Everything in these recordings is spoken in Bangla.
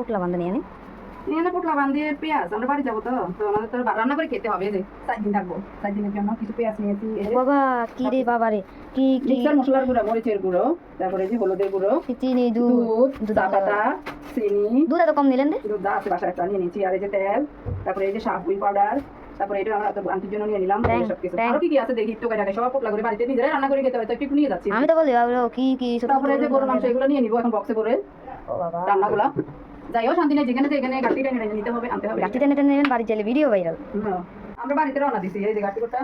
পুটলা বান্ধা নিয়ে নি এনে পুটলা বান্ধিয়ে পেঁয়াজ আমরা বাড়ি যাবো তো তো আমাদের তো রান্না করে খেতে হবে যে 4 দিন থাকবো 4 দিনের জন্য কিছু পেঁয়াজ নিয়েছি বাবা কি রে বাবা রে কি কি মিক্সার মশলার গুঁড়ো মরিচের গুঁড়ো তারপরে যে হলুদের গুঁড়ো চিনি দুধ চা পাতা চিনি দুধ এত কম নিলেন রে দুধ আছে বাসায় একটা নিয়ে নিয়েছি আর এই যে তেল তারপরে এই যে সাবুই পাউডার তারপরে এটা আমরা তো আন্টির জন্য নিয়ে নিলাম সবকিছু আর কি কি আছে দেখি একটু কাটা সব পুটলা করে বাড়িতে নিজেরাই রান্না করে খেতে হয় তো একটু নিয়ে যাচ্ছি আমি তো বলি বাবা কি কি তারপরে এই যে গরুর মাংস এগুলো নিয়ে নিব এখন বক্সে করে ও বাবা রান্নাগুলা যাইও শান্তি নেই যেখানে গাড়ি টেনে নিতে হবে আনতে হবে গাড়ি টেনে টেনে নেবেন বাড়ি চলে ভিডিও ভাইরাল আমরা বাড়িতে রওনা দিছি এই যে গাড়ি কোটা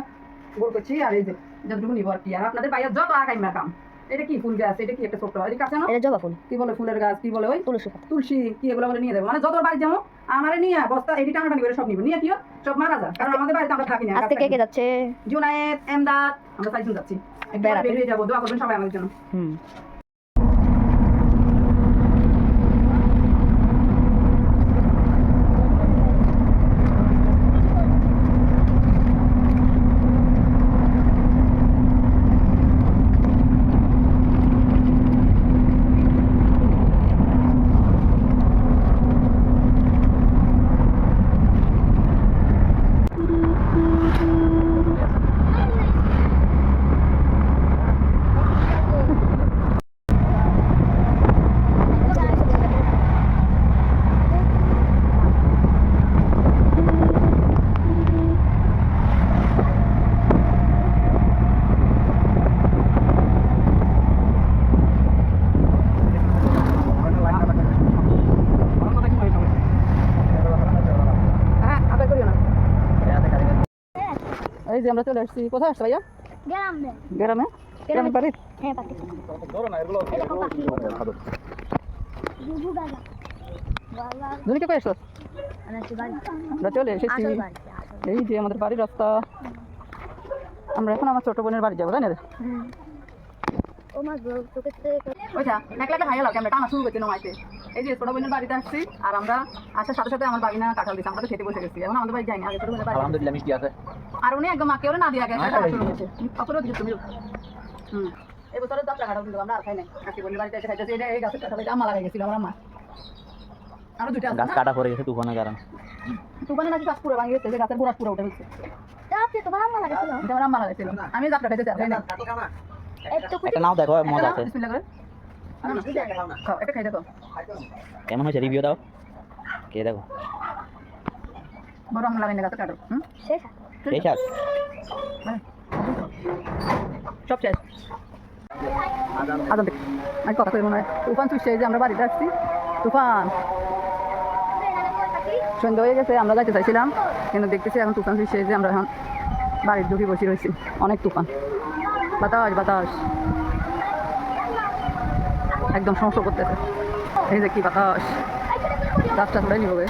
গোল করছি আর এই যে যতটুকু নিব আর কি আর আপনাদের বাইরে যত আগাই কাম এটা কি ফুল গাছ এটা কি একটা ছোট এদিকে আছে না এটা জবা ফুল কি বলে ফুলের গাছ কি বলে ওই তুলসী পাতা তুলসী কি এগুলো বলে নিয়ে যাবো মানে যত বাড়ি যাবো আমারে নিয়ে বস্তা এটি টানাটানি করে সব নিব নিয়ে কি সব মারা যায় কারণ আমাদের বাড়িতে আমরা থাকি না আজকে কে কে যাচ্ছে জুনায়েদ এমদাদ আমরা 4 জন যাচ্ছি বেড়াতে বেরিয়ে যাবো দোয়া করবেন সবাই আমাদের জন্য এই যে আমরা চলে আসছি কোথায় আসছি ভাইয়া গ্রামে গ্রামে বাড়ি তুমি কে এসো আমরা চলে এসেছি এই যে আমাদের বাড়ির রাস্তা আমরা এখন আমার ছোট বোনের বাড়ি যাবো তাই না এই যে ছোট বোনের বাড়িতে আসছি আর আমরা আসার সাথে সাথে আমার বাড়ি না কাঁঠাল দিচ্ছে আমরা তো খেতে বসে গেছি এখন আমাদের বাড়ি যাইনি আগে ছোট বোনের বাড়ি আলহামদুলিল্লাহ মিষ্টি আছে আর উনি একদম মাকে ওরা না দিয়ে গেছে তুমি এই বছরে তো আপনার কিন্তু আমরা আর খাই নাই কাকি বোনের বাড়িতে এসে খাইতেছি এই গাছের কাঁঠাল আম্মা লাগাই গেছিল আমার মা আরো দুটো গাছ কাটা পড়ে গেছে তুফানের কারণে তুফানে নাকি গাছ পুরো ভাঙে গেছে যে গাছের গোড়া পুরো উঠে গেছে আমার আম্মা লাগাইছিল আমি যাত্রা খাইতে চাই না একটা নাও দেখো মজা আছে এটা খাই দেখো কেমন হয়েছে রিভিউ দাও কে দেখো বড় আম্মা লাগাই না গাছে কাটো সেই শাক সব শেষ আদান আমি কথা কই মনে হয় তুফান চুষছে যে আমরা বাড়িতে আসছি তুফান সন্ধ্যা হয়ে গেছে আমরা যাইতে চাইছিলাম কিন্তু দেখতেছি এখন তুফান চুষছে যে আমরা এখন বাড়ির ঢুকে বসে রয়েছি অনেক তুফান বাতাস বাতাস একদম সমস্যা করতেছে এই যে কি বাতাস গাছটা ধরে নিবে